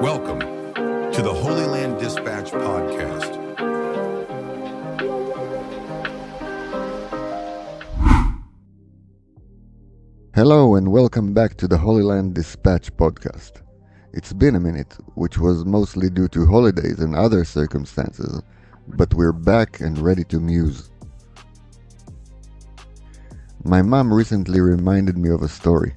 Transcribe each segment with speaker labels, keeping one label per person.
Speaker 1: Welcome to the Holyland Dispatch podcast.
Speaker 2: Hello and welcome back to the Holyland Dispatch podcast. It's been a minute, which was mostly due to holidays and other circumstances, but we're back and ready to muse. My mom recently reminded me of a story.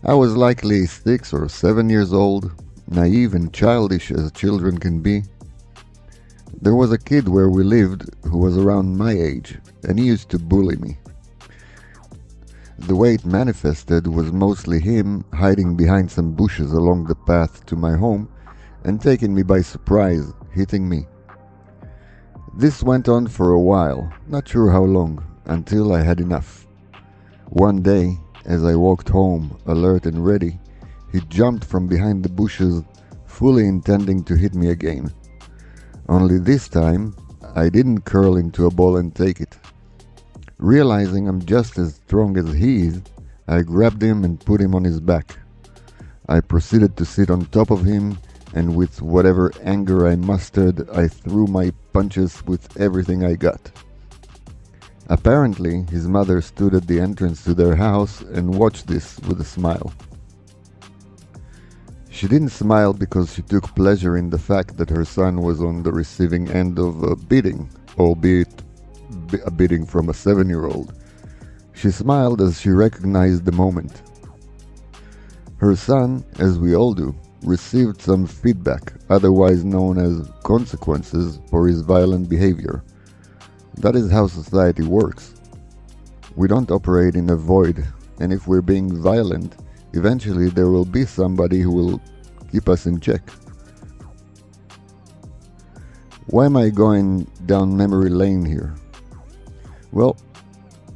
Speaker 2: I was likely 6 or 7 years old, naive and childish as children can be. There was a kid where we lived who was around my age, and he used to bully me. The way it manifested was mostly him hiding behind some bushes along the path to my home and taking me by surprise, hitting me. This went on for a while, not sure how long, until I had enough. One day, as I walked home, alert and ready, he jumped from behind the bushes, fully intending to hit me again. Only this time, I didn't curl into a ball and take it. Realizing I'm just as strong as he is, I grabbed him and put him on his back. I proceeded to sit on top of him, and with whatever anger I mustered, I threw my punches with everything I got. Apparently, his mother stood at the entrance to their house and watched this with a smile. She didn't smile because she took pleasure in the fact that her son was on the receiving end of a beating, albeit a beating from a 7-year-old. She smiled as she recognized the moment. Her son, as we all do, received some feedback, otherwise known as consequences, for his violent behavior. That is how society works. We don't operate in a void, and if we're being violent, eventually there will be somebody who will keep us in check. Why am I going down memory lane here? Well,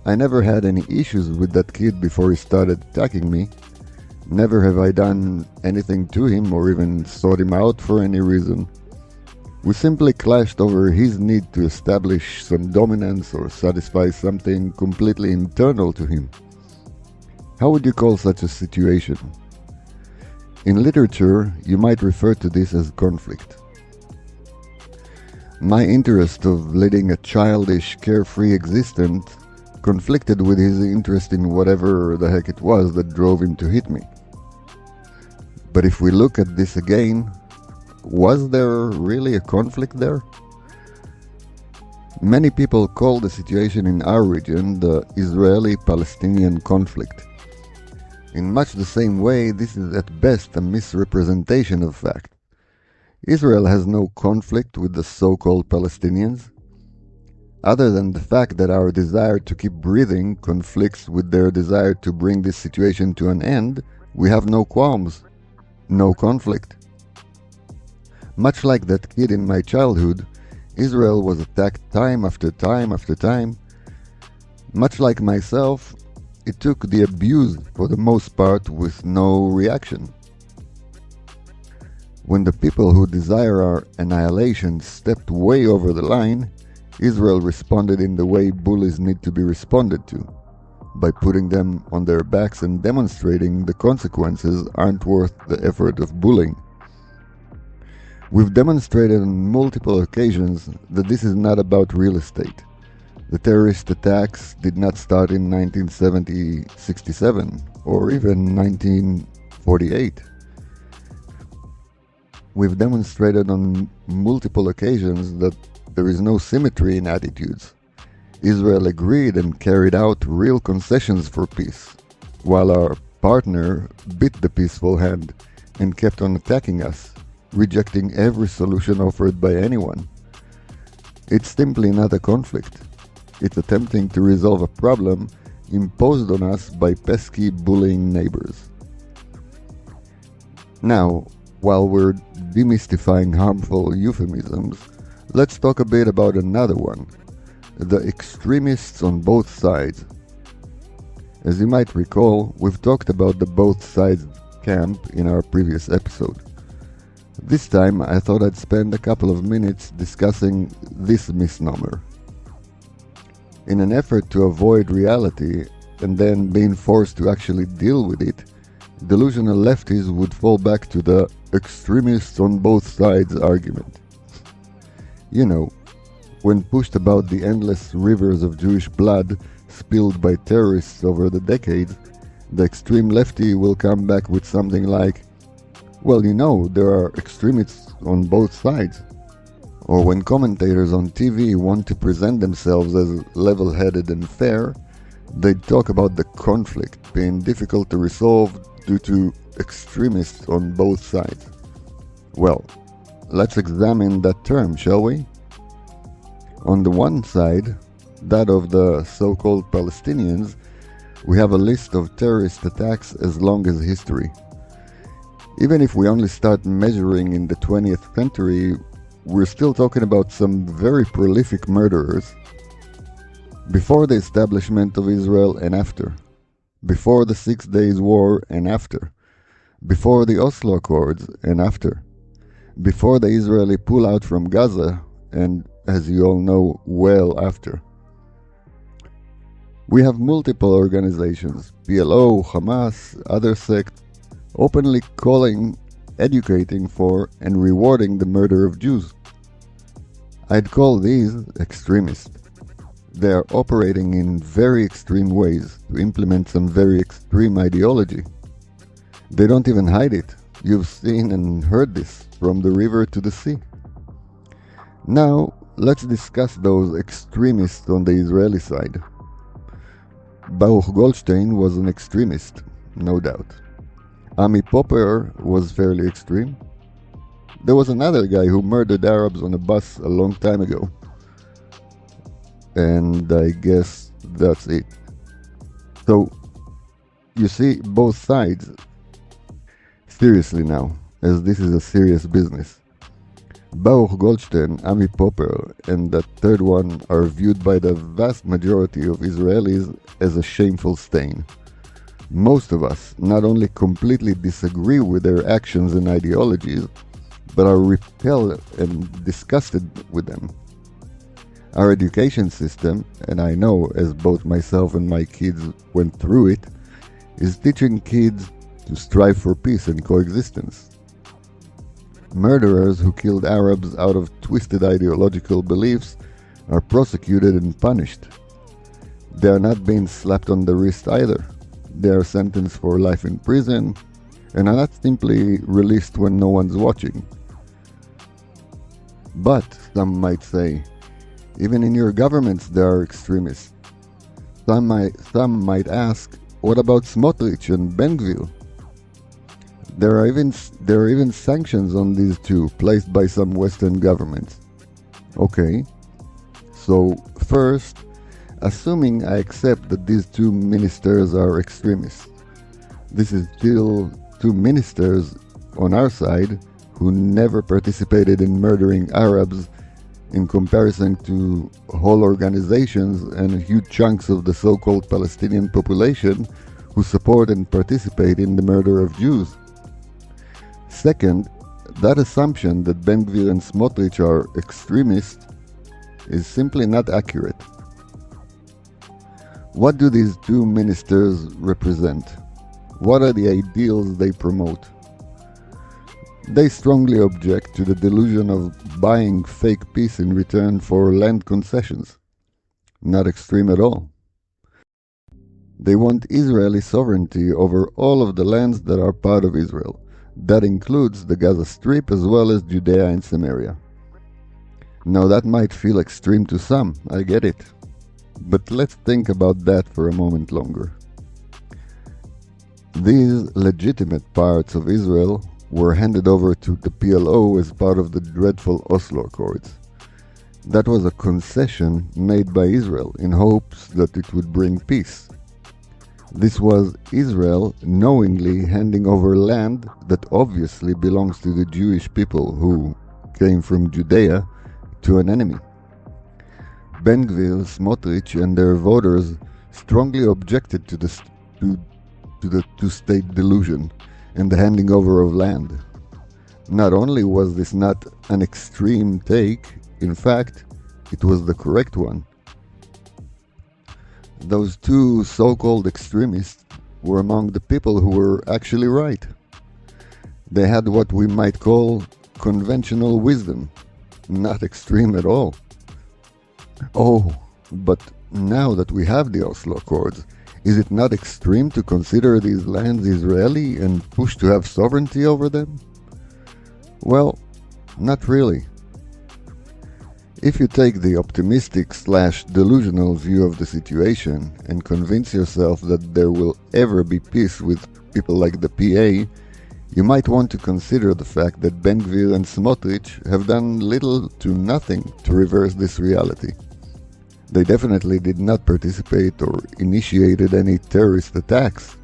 Speaker 2: I never had any issues with that kid before he started attacking me. Never have I done anything to him or even sought him out for any reason. We simply clashed over his need to establish some dominance or satisfy something completely internal to him. How would you call such a situation? In literature, you might refer to this as conflict. My interest of leading a childish, carefree existence conflicted with his interest in whatever the heck it was that drove him to hit me. But if we look at this again, was there really a conflict there? Many people call the situation in our region the Israeli-Palestinian conflict. In much the same way, this is at best a misrepresentation of fact. Israel has no conflict with the so-called Palestinians, other than the fact that our desire to keep breathing conflicts with their desire to bring this situation to an end. We have no qualms, no conflict. Much like that kid in my childhood, Israel was attacked time after time after time. Much like myself, it took the abuse for the most part with no reaction. When the people who desire our annihilation stepped way over the line, Israel responded in the way bullies need to be responded to, by putting them on their backs and demonstrating the consequences aren't worth the effort of bullying. We've demonstrated on multiple occasions that this is not about real estate. The terrorist attacks did not start in 1967 or even 1948. We've demonstrated on multiple occasions that there is no symmetry in attitudes. Israel agreed and carried out real concessions for peace, while our partner bit the peaceful hand and kept on attacking us, rejecting every solution offered by anyone. It's simply not a conflict. It's attempting to resolve a problem imposed on us by pesky, bullying neighbors. Now, while we're demystifying harmful euphemisms, let's talk a bit about another one, the extremists on both sides. As you might recall, we've talked about the both sides camp in our previous episode. This time I thought I'd spend a couple of minutes discussing this misnomer. In an effort to avoid reality and then being forced to actually deal with it, delusional lefties would fall back to the extremists on both sides argument. You know, when pushed about the endless rivers of Jewish blood spilled by terrorists over the decades, the extreme lefty will come back with something like, well, you know, there are extremists on both sides. Or when commentators on TV want to present themselves as level-headed and fair, they talk about the conflict being difficult to resolve due to extremists on both sides. Well, let's examine that term, shall we? On the one side, that of the so-called Palestinians, we have a list of terrorist attacks as long as history. Even if we only start measuring in the 20th century, we're still talking about some very prolific murderers. Before the establishment of Israel and after. Before the 6 Days War and after. Before the Oslo Accords and after. Before the Israeli pullout from Gaza and, as you all know, well after. We have multiple organizations, PLO, Hamas, other sects, openly calling, educating for, and rewarding the murder of Jews. I'd call these extremists. They are operating in very extreme ways to implement some very extreme ideology. They don't even hide it. You've seen and heard this from the river to the sea. Now, let's discuss those extremists on the Israeli side. Baruch Goldstein was an extremist, no doubt. Ami Popper was fairly extreme. There was another guy who murdered Arabs on a bus a long time ago. And I guess that's it. So, you see, both sides. Seriously now, as this is a serious business. Baruch Goldstein, Ami Popper, and that third one are viewed by the vast majority of Israelis as a shameful stain. Most of us not only completely disagree with their actions and ideologies, but are repelled and disgusted with them. Our education system, and I know as both myself and my kids went through it, is teaching kids to strive for peace and coexistence. Murderers who killed Arabs out of twisted ideological beliefs are prosecuted and punished. They are not being slapped on the wrist either. They are sentenced for life in prison and are not simply released when no one's watching. But, some might say, even in your governments there are extremists. Some might ask, what about Smotrich and Ben Gvir? There are even sanctions on these two placed by some Western governments. Okay, so first, assuming I accept that these two ministers are extremists, this is still two ministers on our side who never participated in murdering Arabs in comparison to whole organizations and huge chunks of the so-called Palestinian population who support and participate in the murder of Jews. Second, that assumption that Ben Gvir and Smotrich are extremists is simply not accurate. What do these two ministers represent? What are the ideals they promote? They strongly object to the delusion of buying fake peace in return for land concessions. Not extreme at all. They want Israeli sovereignty over all of the lands that are part of Israel. That includes the Gaza Strip as well as Judea and Samaria. Now that might feel extreme to some, I get it. But let's think about that for a moment longer. These legitimate parts of Israel were handed over to the PLO as part of the dreadful Oslo Accords. That was a concession made by Israel in hopes that it would bring peace. This was Israel knowingly handing over land that obviously belongs to the Jewish people who came from Judea to an enemy. Ben Gvir, Smotrich, and their voters strongly objected to the two-state delusion and the handing over of land. Not only was this not an extreme take, in fact, it was the correct one. Those two so-called extremists were among the people who were actually right. They had what we might call conventional wisdom, not extreme at all. Oh, but now that we have the Oslo Accords, is it not extreme to consider these lands Israeli and push to have sovereignty over them? Well, not really. If you take the optimistic/delusional view of the situation and convince yourself that there will ever be peace with people like the PA, you might want to consider the fact that Ben Gvir and Smotrich have done little to nothing to reverse this reality. They definitely did not participate or initiated any terrorist attacks.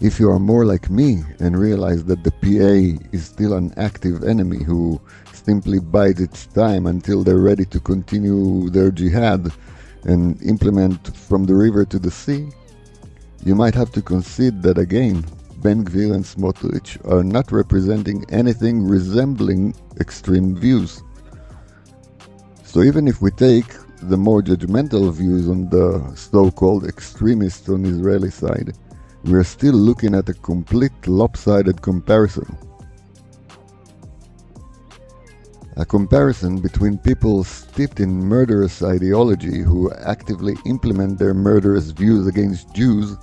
Speaker 2: If you are more like me and realize that the PA is still an active enemy who simply bides its time until they're ready to continue their jihad and implement from the river to the sea, you might have to concede that again, Ben Gvir and Smotrich are not representing anything resembling extreme views. So even if we take the more judgmental views on the so-called extremists on the Israeli side, we are still looking at a complete lopsided comparison. A comparison between people steeped in murderous ideology who actively implement their murderous views against Jews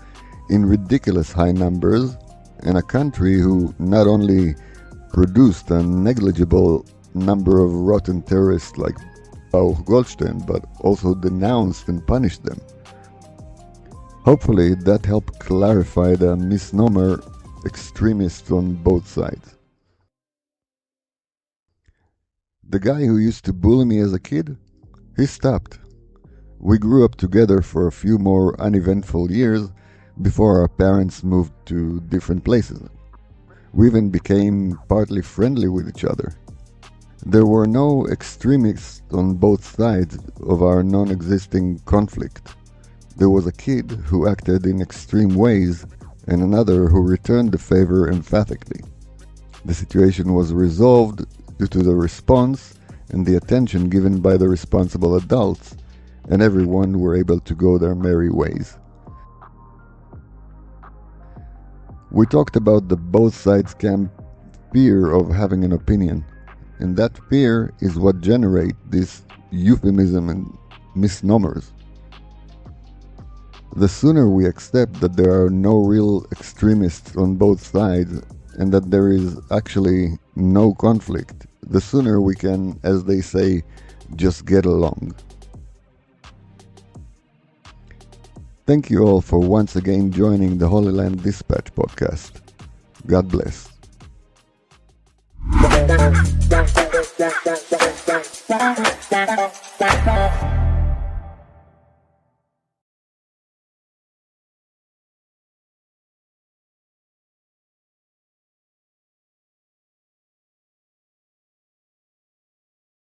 Speaker 2: in ridiculous high numbers, and a country who not only produced a negligible number of rotten terrorists like Baruch Goldstein, but also denounced and punished them. Hopefully that helped clarify the misnomer extremists on both sides. The guy who used to bully me as a kid, he stopped. We grew up together for a few more uneventful years before our parents moved to different places. We even became partly friendly with each other. There were no extremists on both sides of our non-existing conflict. There was a kid who acted in extreme ways and another who returned the favor emphatically. The situation was resolved due to the response and the attention given by the responsible adults, and everyone were able to go their merry ways. We talked about the both sides camp fear of having an opinion, and that fear is what generates this euphemism and misnomers. The sooner we accept that there are no real extremists on both sides and that there is actually no conflict, the sooner we can, as they say, just get along. Thank you all for once again joining the Holyland Dispatch podcast. God bless.